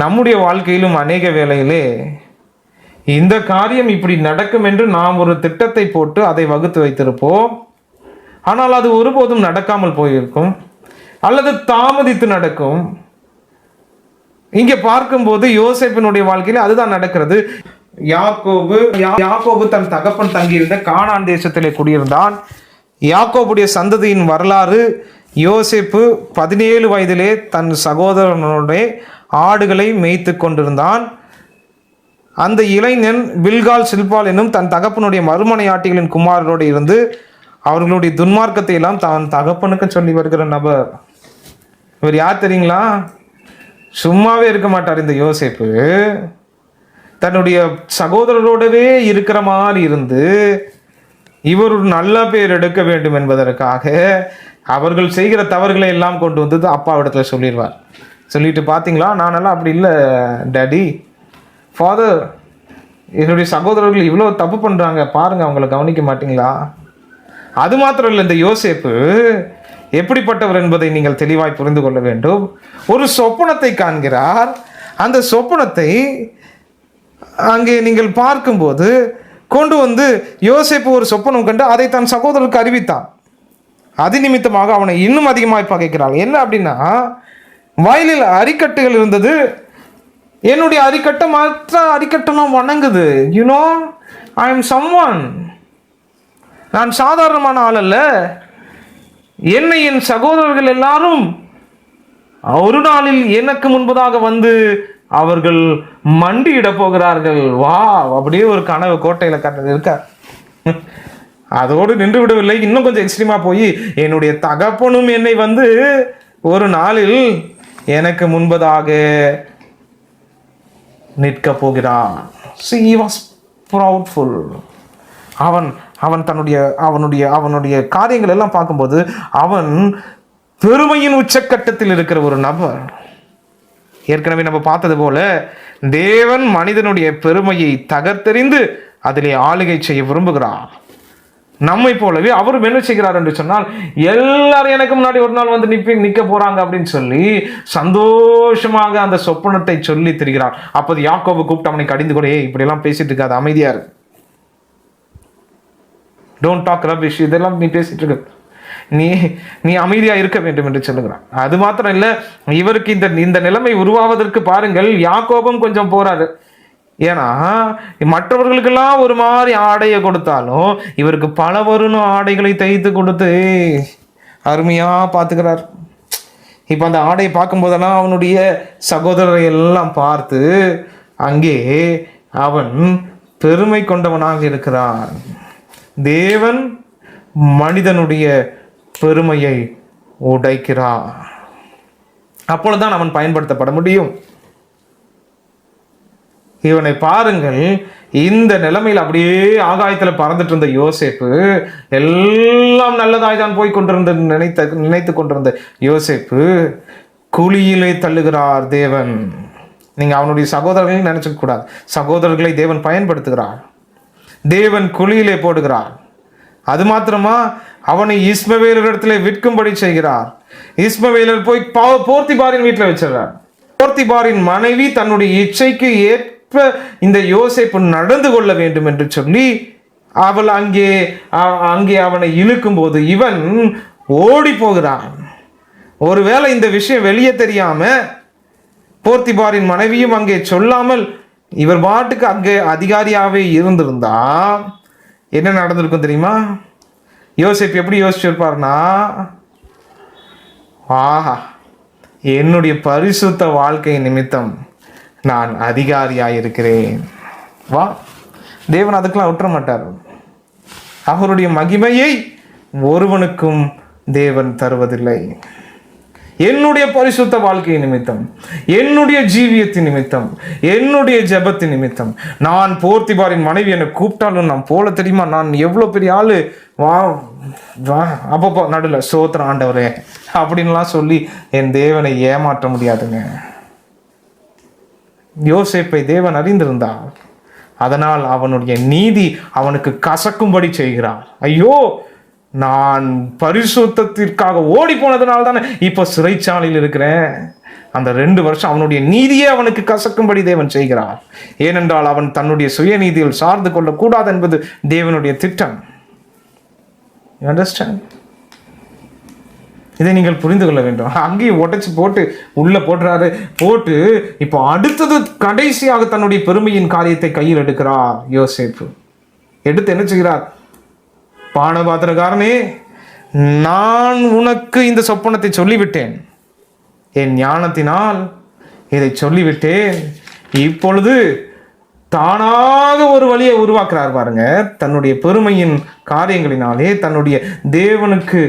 நம்முடைய வாழ்க்கையிலும் அநேக வேளையிலே இந்த காரியம் இப்படி நடக்கும் என்று நாம் ஒரு திட்டத்தை போட்டு அதை வகுத்து வைத்திருப்போம். ஆனால் அது ஒருபோதும் நடக்காமல் போயிருக்கும் அல்லது தாமதித்து நடக்கும். இங்கே பார்க்கும்போது யோசேப்பினுடைய வாழ்க்கையில் அதுதான் நடக்கிறது. யாக்கோபு தன் தகப்பன் தங்கியிருந்த கானான் தேசத்திலே குடியிருந்தான். யாக்கோபுடைய சந்ததியின் வரலாறு, யோசேப்பு 17 வயதிலே தன் சகோதரனுடைய ஆடுகளை மேய்த்து கொண்டிருந்தான். அந்த இளைஞன் பில்கால் சில்பால் என்னும் தன் தகப்பனுடைய மறுமனையாட்டிகளின் குமாரரோடு இருந்து அவர்களுடைய துன்மார்க்கத்தை எல்லாம் தான் தகப்பனுக்கு சொல்லி வருகிற நபர். இவர் யார் தெரியுங்களா? சும்மாவே இருக்க மாட்டார். இந்த யோசேப்பு தன்னுடைய சகோதரரோடவே இருக்கிற மாதிரி இருந்து இவர் ஒரு நல்ல பேர் எடுக்க வேண்டும் என்பதற்காக அவர்கள் செய்கிற தவறுகளை எல்லாம் கொண்டு வந்து அப்பாவிடத்துல சொல்லிடுவார். சொல்லிட்டு பார்த்தீங்களா, நானெல்லாம் அப்படி இல்லை டேடி, ஃபாதர், என்னுடைய சகோதரர்கள் இவ்வளோ தப்பு பண்ணுறாங்க பாருங்கள், அவங்கள கவனிக்க மாட்டீங்களா? அது மாத்திரம் இல்லை, இந்த யோசேப்பு எப்படிப்பட்டவர் என்பதை நீங்கள் தெளிவாய் புரிந்து கொள்ள வேண்டும். ஒரு சொப்பனத்தை காண்கிறார். அந்த சொப்பனத்தை அங்கே நீங்கள் பார்க்கும்போது கொண்டு வந்து யோசேப்பு ஒரு சொப்பனம் கண்டு அதை தன் சகோதரருக்கு அறிவித்தான். அது நிமித்தமாக அவனை இன்னும் அதிகமாக பகைக்கிறாள். என்ன அப்படின்னா, வயலில் அரிக்கட்டுகள் இருந்தது. என்னுடைய அரிக்கட்டை மற்ற அரிக்கட்டெல்லாம் வணங்குது. You know, I am someone. நான் சாதாரணமான ஆள் அல்ல. என்னை என் சகோதரர்கள் எல்லாரும் ஒரு நாளில் எனக்கு முன்பதாக வந்து அவர்கள் மண்டியிட போகிறார்கள். வா, அப்படியே ஒரு கனவு கோட்டையில் கட்டது இருக்க. அதோடு நின்று விடவில்லை, இன்னும் கொஞ்சம் எக்ஸ்ட்ரீமா போய் என்னுடைய தகப்பனும் என்னை வந்து ஒரு நாளில் எனக்கு முன்பதாக நிற்க போகிறான். He was proudful. அவன் அவனுடைய காரியங்கள் எல்லாம் பார்க்கும்போது அவன் பெருமையின் உச்சக்கட்டத்தில் இருக்கிற ஒரு நபர். ஏற்கனவே நம்ம பார்த்தது போல தேவன் மனிதனுடைய பெருமையை தகர்த்தெறிந்து அதிலே ஆளுகை செய்ய விரும்புகிறார். நம்மை போலவே அவரும் என்ன செய்கிறார் என்று சொன்னால், எல்லாரும் எனக்கு முன்னாடி ஒரு நாள் வந்து நிற்க போறாங்க அப்படின்னு சொல்லி சந்தோஷமாக அந்த சொப்பனத்தை சொல்லி திரிகிறார். அப்போது யாக்கோபு கூப்பிட்டு அவனை கடிந்து கூட, இப்படி எல்லாம் பேசிட்டு இருக்காது, அமைதியா இரு, டோன்ட் டாக் ரபிஷ், இதெல்லாம் நீ பேசிட்டு இருக்க, நீ அமைதியா இருக்க வேண்டும் என்று சொல்லுகிறான். அது மாத்திரம் இல்ல, இவருக்கு இந்த நிலைமை உருவாவதற்கு பாருங்கள், யாக்கோபும் கொஞ்சம் போறாரு. ஏன்னா மற்றவர்களுக்கெல்லாம் ஒரு மாதிரி ஆடையை கொடுத்தாலும் இவருக்கு பல வருணும் ஆடைகளை தைத்து கொடுத்து அருமையா பார்த்துக்கிறார். இப்போ அந்த ஆடையை பார்க்கும் போதெல்லாம் அவனுடைய சகோதரரை எல்லாம் பார்த்து அங்கே அவன் பெருமை கொண்டவனாக இருக்கிறான். தேவன் மனிதனுடைய பெருமையை உடைக்கிறார். அப்பொழுதுதான் அவன் பயன்படுத்தப்பட முடியும். இவனை பாருங்கள், இந்த நிலைமையில் அப்படியே ஆகாயத்தில் பறந்துட்டு இருந்த யோசேப்பு, எல்லாம் நல்லதாய் தான் போய் கொண்டிருந்த நினைத்து கொண்டிருந்த யோசேப்பு குழியிலே தள்ளுகிறார் தேவன். நீங்க அவனுடைய சகோதரர்களையும் நினைச்சுக்க கூடாது. சகோதரர்களை தேவன் பயன்படுத்துகிறார். தேவன் குழியிலே போடுகிறார். அது மாத்திரமா, அவனை இஸ்மவேலரிடத்திலே விற்கும்படி செய்கிறார். இஸ்மவேலர் போய் போர்த்திபாரின் வீட்டில் வச்சிடறார். போர்த்திபாரின் மனைவி தன்னுடைய இச்சைக்கு ஏற்ப இந்த யோசேப்பு நடந்து கொள்ள வேண்டும் என்று சொல்லி அவள் அங்கே அவனை இழுக்கும் போது இவன் ஓடி போகிறான். ஒருவேளை இந்த விஷயம் வெளியே தெரியாம போர்த்திபாரின் மனைவியும் அங்கே சொல்லாமல் இவர் பாட்டுக்கு அங்கே அதிகாரியாவே இருந்திருந்தா என்ன நடந்திருக்கும் தெரியுமா? யோசேப்பு எப்படி யோசிச்சிருப்பார்னா, ஆஹா, என்னுடைய பரிசுத்த வாழ்க்கை நிமித்தம் நான் அதிகாரியாயிருக்கிறேன். வா, தேவன் அதுக்கெல்லாம் விட்டுற மாட்டார். அவருடைய மகிமையை ஒருவனுக்கும் தேவன் தருவதில்லை. என்னுடைய பரிசுத்த வாழ்க்கை நிமித்தம், என்னுடைய ஜீவியத்தின் நிமித்தம், என்னுடைய ஜெபத்தின் நிமித்தம் நான் போர்த்திபாரின் மனைவி என்னை கூப்பிட்டாலும் நான் போல தெரியுமா, நான் எவ்வளோ பெரிய ஆளு, வா வா, அப்பப்போ நடுவில் சோத்திரம் ஆண்டவரே அப்படின்லாம் சொல்லி என் தேவனை ஏமாற்ற முடியாதுங்க. யோசேப்பை தேவன் அறிந்திருந்தார். அதனால் அவனுடைய நீதி அவனுக்கு கசக்கும்படி செய்கிறார். ஐயோ, நான் பரிசுத்தத்திற்காக ஓடி போனதுனால தானே இப்போ சிறைச்சாலையில் இருக்கிறேன். அந்த 2 வருஷம் அவனுடைய நீதியே அவனுக்கு கசக்கும்படி தேவன் செய்கிறார். ஏனென்றால் அவன் தன்னுடைய சுயநீதியில் சார்ந்து கொள்ளக்கூடாது என்பது தேவனுடைய திட்டம். இதை நீங்கள் புரிந்து கொள்ள வேண்டும். அங்கேயும் உடைச்சு போட்டு உள்ள போட்டுறாரு. போட்டு இப்போ அடுத்தது கடைசியாக தன்னுடைய பெருமையின் காரியத்தை கையில் எடுக்கிறார் யோசேப்பு. எடுத்து என்ன செய்கிறார்? பானபாத்திரக்காரனே, நான் உனக்கு இந்த சொப்பனத்தை சொல்லிவிட்டேன், என் ஞானத்தினால் இதை சொல்லிவிட்டேன். இப்பொழுது தானாக ஒரு வழியை உருவாக்குறார் பாருங்க. தன்னுடைய பெருமையின் காரியங்களினாலே தன்னுடைய தேவனுக்கு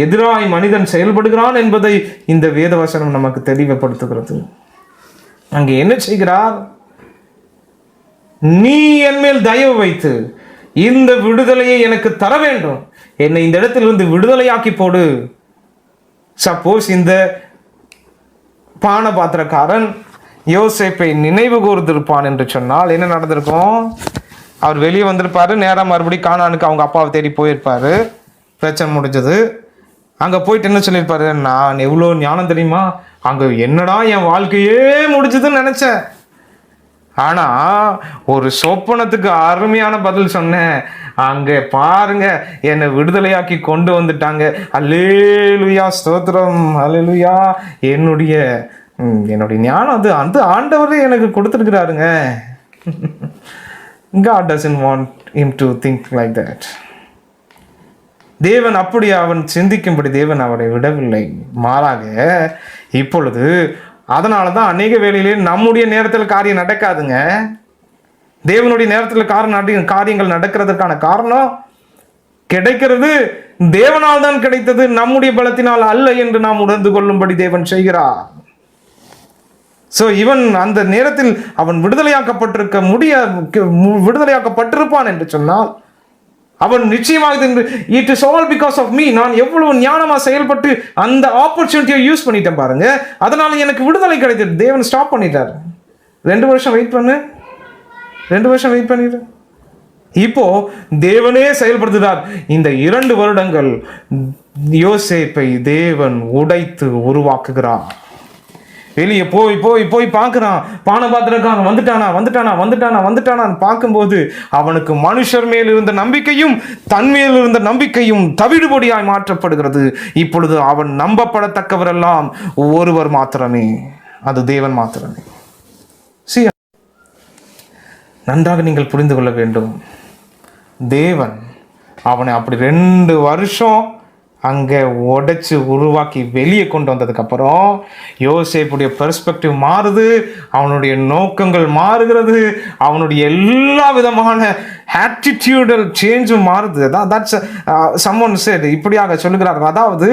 எதிராய் மனிதன் செயல்படுகிறான் என்பதை இந்த வேதவசனம் நமக்கு தெளிவுபடுத்துகிறது. அங்கே என்ன செய்கிறார்? நீ என் மேல் தயவு வைத்து இந்த விடுதலையை எனக்கு தர வேண்டும், என்னை இந்த இடத்திலிருந்து விடுதலையாக்கி போடு. சப்போஸ் இந்த பானபாத்திரக்காரன் யோசேப்பை நினைவு கூர்ந்திருப்பான் என்று சொன்னால் என்ன நடந்திருக்கும்? அவர் வெளியே வந்திருப்பாரு, நேரம் மறுபடியும் கானானுக்கு அவங்க அப்பாவை தேடி போயிருப்பாரு. பிரச்சனை முடிஞ்சது. அங்கே போயிட்டு என்ன சொல்லியிருப்பாரு? நான் எவ்வளோ ஞானம் தெரியுமா, அங்கே என்னடா என் வாழ்க்கையே முடிஞ்சதுன்னு நினச்சேன், ஆனால் ஒரு சொப்பனத்துக்கு அருமையான பதில் சொன்னேன், அங்கே பாருங்க என்னை விடுதலையாக்கி கொண்டு வந்துட்டாங்க. அல்லேலுயா, ஸ்தோத்திரம், அல்லேலுயா. என்னுடைய ஞானம் அது அந்த ஆண்டவரே எனக்கு கொடுத்துருக்கிறாருங்க. God doesn't want him to think like that. தேவன் அப்படி அவன் சிந்திக்கும்படி தேவன் அவரை விடவில்லை. மாறாக இப்பொழுது அதனால தான் அநேக வேளையிலே நம்முடைய நேரத்தில் காரியம் நடக்காதுங்க. தேவனுடைய நேரத்தில் காரியங்கள் நடக்கிறதுக்கான காரணம் கிடைக்கிறது தேவனால் தான் கிடைத்தது, நம்முடைய பலத்தினால் அல்ல என்று நாம் உணர்ந்து கொள்ளும்படி தேவன் செய்கிறார். ஸோ இவன் அந்த நேரத்தில் அவன் விடுதலையாக்கப்பட்டிருப்பான் என்று சொன்னால் அவன் நிச்சயமாக it is all because of me, நான் எவ்வளவு ஞானமா செயல்பட்டு அந்த ஆப்பர்ச்சுனிட்டியை யூஸ் பண்ணிட்டேன் பாருங்க, அதனால எனக்கு விடுதலை கிடைத்தது. தேவன் ஸ்டாப் பண்ணிட்டார். 2 வருஷம் வெயிட் பண்ணிடு. இப்போ தேவனே செயல்படுத்துகிறார். இந்த 2 வருடங்கள் யோசேப்பை தேவன் உடைத்து உருவாக்குகிறார். வெளியே போய் பார்க்குறான், பானபாத்திரக்காரன் வந்துட்டானா பார்க்கும்போது அவனுக்கு மனுஷர் மேல் இருந்த நம்பிக்கையும் தன் மேல் இருந்த நம்பிக்கையும் தவிடுபொடியாய் மாற்றப்படுகிறது. இப்பொழுது அவன் நம்பப்படத்தக்கவரெல்லாம் ஒருவர் மாத்திரமே, அது தேவன் மாத்திரமே. நன்றாக நீங்கள் புரிந்து கொள்ள வேண்டும். தேவன் அவனை அப்படி 2 வருஷம் அங்கே உடைச்சு உருவாக்கி வெளியே கொண்டு வந்ததுக்கப்புறம் யோசேப்புடைய பெர்ஸ்பெக்டிவ் மாறுது, அவனுடைய நோக்கங்கள் மாறுகிறது, அவனுடைய எல்லா விதமான ஆட்டிடியூடல் சேஞ்சும் மாறுது. தட்ஸ் சம்மன் செட், இப்படியாக சொல்லுகிறார்கள். அதாவது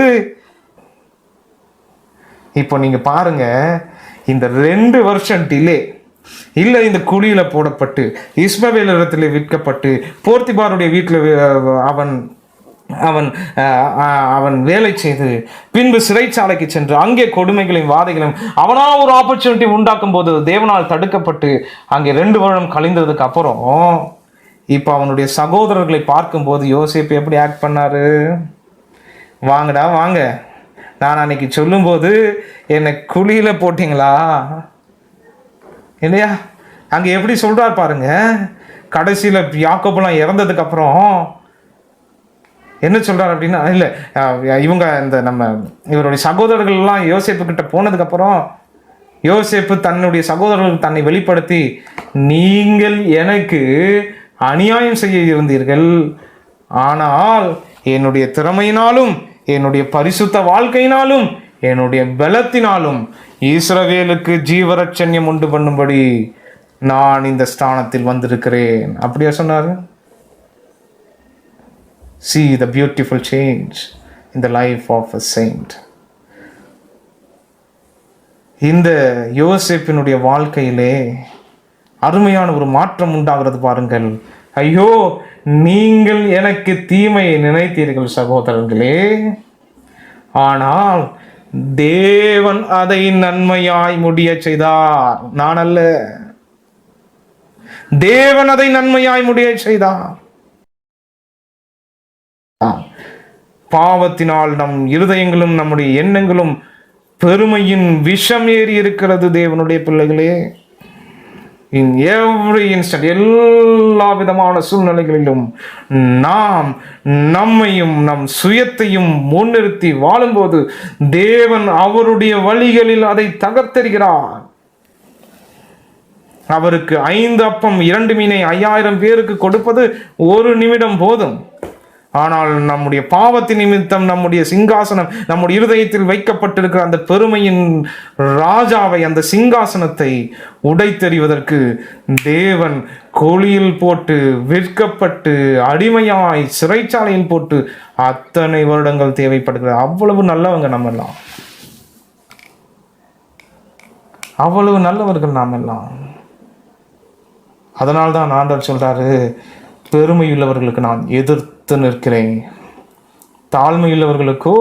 இப்போ நீங்கள் பாருங்க, இந்த 2 வருஷம் டிலே இல்லை, இந்த குழியில் போடப்பட்டு இஸ்மவேல் இடத்துல விற்கப்பட்டு போர்த்திபாருடைய வீட்டில் அவன் வேலை செய்து பின்பு சிறைச்சாலைக்கு சென்று அங்கே கொடுமைகளையும் வாதைகளையும் அவனா ஒரு ஆப்பர்ச்சுனிட்டி உண்டாக்கும் போது தேவனால் தடுக்கப்பட்டு அங்கே 2 வருடம் கழிந்ததுக்கு அப்புறம் இப்போ அவனுடைய சகோதரர்களை பார்க்கும்போது யோசேப்பு எப்படி ஆக்ட் பண்ணாரு? வாங்கடா வாங்க, நான் அன்னைக்கு சொல்லும்போது என்னை குழியில் போட்டிங்களா இல்லையா? அங்கே எப்படி சொல்கிறார் பாருங்க. கடைசியில் யாக்கோபுலாம் இறந்ததுக்கப்புறம் என்ன சொல்கிறார் அப்படின்னா, இல்லை இவங்க இவருடைய சகோதரர்கள்லாம் யோசேப்பு கிட்ட போனதுக்கப்புறம் யோசேப்பு தன்னுடைய சகோதரர்களுக்கு தன்னை வெளிப்படுத்தி, நீங்கள் எனக்கு அநியாயம் செய்ய இருந்தீர்கள், ஆனால் என்னுடைய திறமையினாலும் என்னுடைய பரிசுத்த வாழ்க்கையினாலும் என்னுடைய பலத்தினாலும் இஸ்ரவேலுக்கு ஜீவரட்சண்யம் உண்டு பண்ணும்படி நான் இந்த ஸ்தானத்தில் வந்திருக்கிறேன். அப்படியா சொன்னார்? See the beautiful change in the life of a saint. இந்த யோசேப்பினுடைய வாழ்க்கையிலே அருமையான ஒரு மாற்றம் உண்டாகிறது பாருங்கள். ஐயோ, நீங்கள் எனக்கு தீமையை நினைத்தீர்கள் சகோதரர்களே, ஆனால் தேவன் அதை நன்மையாய் முடிய செய்தார். நான் அல்ல, தேவன் அதை நன்மையாய் முடிய செய்தார். பாவத்தினால் நம் இருதயங்களும் நம்முடைய எண்ணங்களும் பெருமையின் விஷம் ஏறி இருக்கிறது தேவனுடைய பிள்ளைகளே. இன் எவ்ரி இன்ஸ்டன்ட், எல்லா விதமான சூழ்நிலைகளிலும் நாம் நம்மையும் நம் சுயத்தையும் முன்னிறுத்தி வாழும்போது தேவன் அவருடைய வழிகளில் அதை தகர்த்தெறிகிறார். அவருக்கு 5 அப்பம் 2 மீனை 5000 பேருக்கு கொடுப்பது 1 நிமிடம் போதும். ஆனால் நம்முடைய பாவத்தின் நிமித்தம் நம்முடைய சிங்காசனம், நம்முடைய இருதயத்தில் வைக்கப்பட்டிருக்கிற அந்த பெருமையின் ராஜாவை, அந்த சிங்காசனத்தை உடைத்தெறிவதற்கு தேவன் கோழியில் போட்டு, விற்கப்பட்டு, அடிமையாய் சிறைச்சாலையில் போட்டு அத்தனை வருடங்கள் தேவைப்படுகிறது. அவ்வளவு நல்லவங்க நம்ம எல்லாம், அவ்வளவு நல்லவர்கள் நாம் எல்லாம். அதனால்தான் ஆண்டவர் சொல்றாரு, பெருமையுள்ளவர்களுக்கு நான் எதிர்த்து நிற்கிறேன், தாழ்மையுள்ளவர்களுக்கோ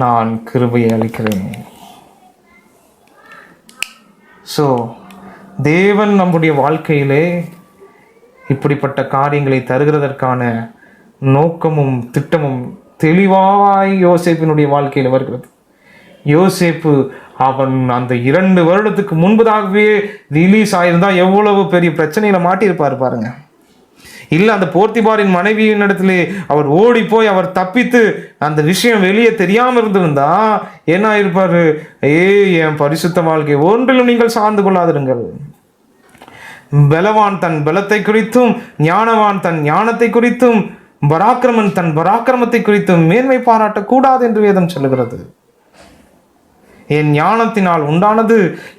நான் கிருபையை அளிக்கிறேன். ஸோ தேவன் நம்முடைய வாழ்க்கையிலே இப்படிப்பட்ட காரியங்களை தருகிறதற்கான நோக்கமும் திட்டமும் தெளிவாய் யோசேப்பினுடைய வாழ்க்கையில் வருகிறது. யோசேப்பு அவன் அந்த 2 வருடத்துக்கு முன்பதாகவே ரிலீஸ் ஆயிருந்தா எவ்வளவு பெரிய பிரச்சனையில மாட்டியிருப்பாரு பாருங்க. இல்லை, அந்த போர்த்திபாரின் மனைவியின் இடத்துல அவர் ஓடி போய் அவர் தப்பித்து அந்த விஷயம் வெளியே தெரியாமல் இருந்திருந்தா என்ன ஆயிருப்பாரு? என் பரிசுத்த வாழ்க்கை ஒன்றிலும் நீங்கள் சார்ந்து கொள்ளாதிருங்கள். பலவான் தன் பலத்தை குறித்தும், ஞானவான் தன் ஞானத்தை குறித்தும், பராக்கிரமன் தன் பராக்கிரமத்தை குறித்தும் மேன்மை பாராட்டக்கூடாது என்று வேதம் சொல்லுகிறது. என் ஞானத்தினால் உண்டானது,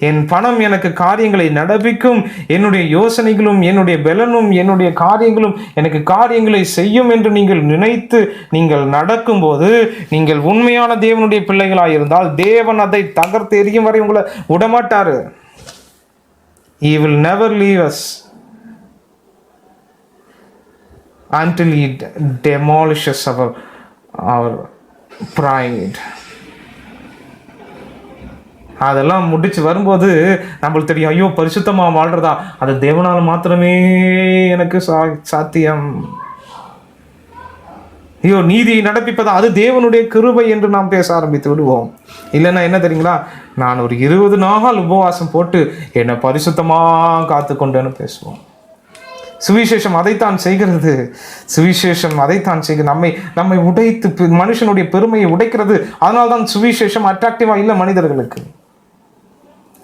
என் பணம் எனக்கு காரியங்களை நடப்பிக்கும், என்னுடைய யோசனைகளும் என்னுடைய பலனும் என்னுடைய காரியங்களும் எனக்கு காரியங்களை செய்யும் என்று நீங்கள் நினைத்து நீங்கள் நடக்கும்போது நீங்கள் உண்மையான தேவனுடைய பிள்ளைகளாக இருந்தால் தேவன் அதை தகர்த்து எறியும் வரை உங்களை விடமாட்டாரு. He will never leave us until he demolishes our pride. அதெல்லாம் முடிச்சு வரும்போது நம்மளுக்கு தெரியும், ஐயோ பரிசுத்தமாக வாழ்றதா அது தேவனால் மாத்திரமே எனக்கு சாத்தியம். ஐயோ நீதியை நடப்பிப்பதா அது தேவனுடைய கிருபை என்று நாம் பேச ஆரம்பித்து விடுவோம். இல்லைன்னா என்ன தெரியுங்களா, நான் ஒரு 20 நாள் உபவாசம் போட்டு என்னை பரிசுத்தமாக காத்து கொண்டேன்னு பேசுவோம். சுவிசேஷம் அதைத்தான் செய்கிறது. சுவிசேஷம் அதைத்தான் செய்கிறது. நம்மை உடைத்து மனுஷனுடைய பெருமையை உடைக்கிறது. அதனால்தான் சுவிசேஷம் அட்ராக்டிவா இல்லை மனிதர்களுக்கு.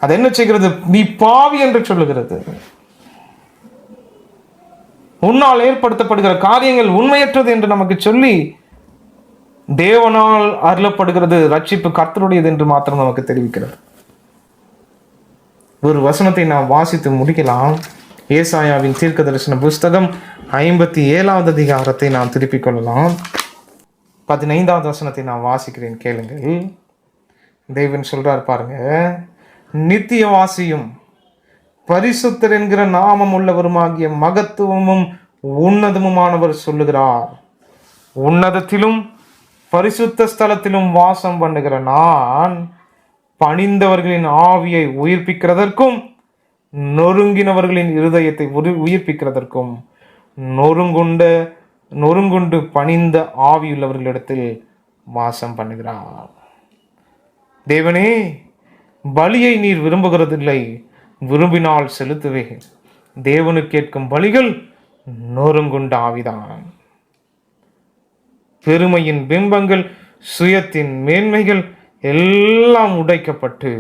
அது என்ன செய்கிறது? நீ பாவி என்று சொல்லுகிறது. உன்னால் ஏற்படுத்தப்படுகிற காரியங்கள் உண்மையற்றது என்று நமக்கு சொல்லி தேவனால் அருளப்படுகிறது ரட்சிப்பு கர்த்தருடையது என்று மாத்திரம் நமக்கு தெரிவிக்கிறது. ஒரு வசனத்தை நாம் வாசித்து முடிக்கலாம். ஏசாயாவின் தீர்க்க தரிசன புஸ்தகம் 57வது அதிகாரத்தை நாம் திருப்பிக் கொள்ளலாம். 15வது வசனத்தை நான் வாசிக்கிறேன், கேளுங்கள். தேவன் சொல்றார் பாருங்க, நித்தியவாசியும் பரிசுத்தர் என்கிற நாமம் உள்ளவருமாகிய மகத்துவமும் உன்னதமுமானவர் சொல்லுகிறார், உன்னதத்திலும் பரிசுத்த ஸ்தலத்திலும் வாசம் பண்ணுகிற நான் பணிந்தவர்களின் ஆவியை உயிர்ப்பிக்கிறதற்கும் நொறுங்கினவர்களின் இருதயத்தை உயிர்ப்பிக்கிறதற்கும் நொறுங்குண்டு பணிந்த ஆவியுள்ளவர்களிடத்தில் வாசம் பண்ணுகிறார். தேவனே, பலியை நீர் விரும்புகிறதில்லை, விரும்பினால் செலுத்துவேன். தேவனுக்கு கேட்கும் பலிகள் நொறுங்குண்ட ஆவிதான். பெருமையின் பிம்பங்கள், சுயத்தின் மேன்மைகள் எல்லாம் உடைக்கப்பட்டு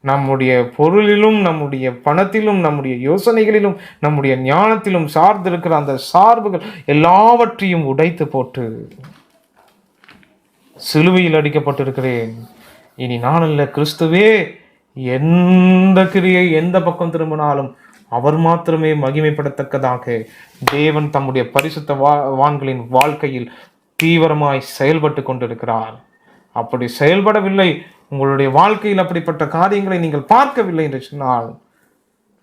நம்முடைய பொருளிலும், நம்முடைய பணத்திலும், நம்முடைய யோசனைகளிலும், நம்முடைய ஞானத்திலும் சார்ந்திருக்கிற அந்த சார்புகள் எல்லாவற்றையும் உடைத்து போட்டு சிலுவையில் அடிக்கப்பட்டிருக்கிறேன். இனி நான் அல்ல, கிறிஸ்துவே எந்த கிரியை எந்த பக்கம் திரும்பினாலும் அவர் மாத்திரமே மகிமைப்படத்தக்கதாக தேவன் தம்முடைய பரிசுத்த வான்களின் வாழ்க்கையில் தீவிரமாய் செயல்பட்டு கொண்டிருக்கிறார். அப்படி செயல்படவில்லை, உங்களுடைய வாழ்க்கையில் அப்படிப்பட்ட காரியங்களை நீங்கள் பார்க்கவில்லை என்று சொன்னால்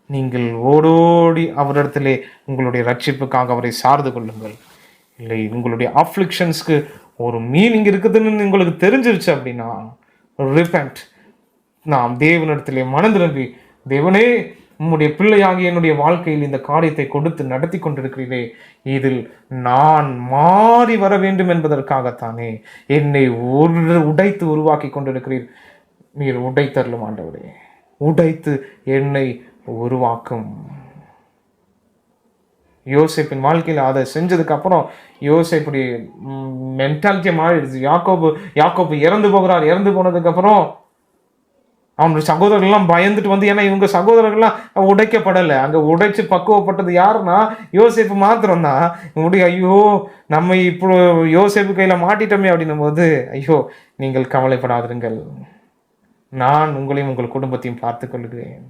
நீங்கள் ஓடோடி அவரிடத்திலே உங்களுடைய ரட்சிப்புக்காக அவரை சார்ந்து கொள்ளுங்கள். இல்லை, உங்களுடைய அஃப்ளிக்ஷன்ஸ்க்கு ஒரு மீனிங் இருக்குதுன்னு உங்களுக்கு தெரிஞ்சிருச்சு அப்படின்னா ரிபென்ட். நாம் தேவனிடத்திலே மனந்திரும்பி, தேவனே உம்முடைய பிள்ளையாகி என்னுடைய வாழ்க்கையில் இந்த காரியத்தை கொடுத்து நடத்தி கொண்டிருக்கிறீரே, இதில் நான் மாறி வர வேண்டும் என்பதற்காகத்தானே என்னை உடைத்து உருவாக்கி கொண்டிருக்கிறீர். நீர் உடைத்தருளும் ஆண்டவரே, உடைத்து என்னை உருவாக்கும். யோசேப்பின் வாழ்க்கையில் அதை செஞ்சதுக்கு அப்புறம் யோசேப்புடைய மென்டாலிட்டியை மாறிடுச்சு. யாக்கோபு இறந்து போகிறார். இறந்து போனதுக்கு அப்புறம் அவனுடைய சகோதரர்கள்லாம் பயந்துட்டு வந்து, ஏன்னா இவங்க சகோதரர்கள்லாம் உடைக்கப்படலை, அங்கே உடைச்சு பக்குவப்பட்டது யாருன்னா யோசேப்பு மாத்திரம்தான். ஐயோ நம்ம இப்போ யோசேப்பு கையில் மாட்டிட்டோமே அப்படின்னும் போது, ஐயோ நீங்கள் கவலைப்படாதிருங்கள், நான் உங்களையும் உங்கள் குடும்பத்தையும் பார்த்து கொள்கிறேன்.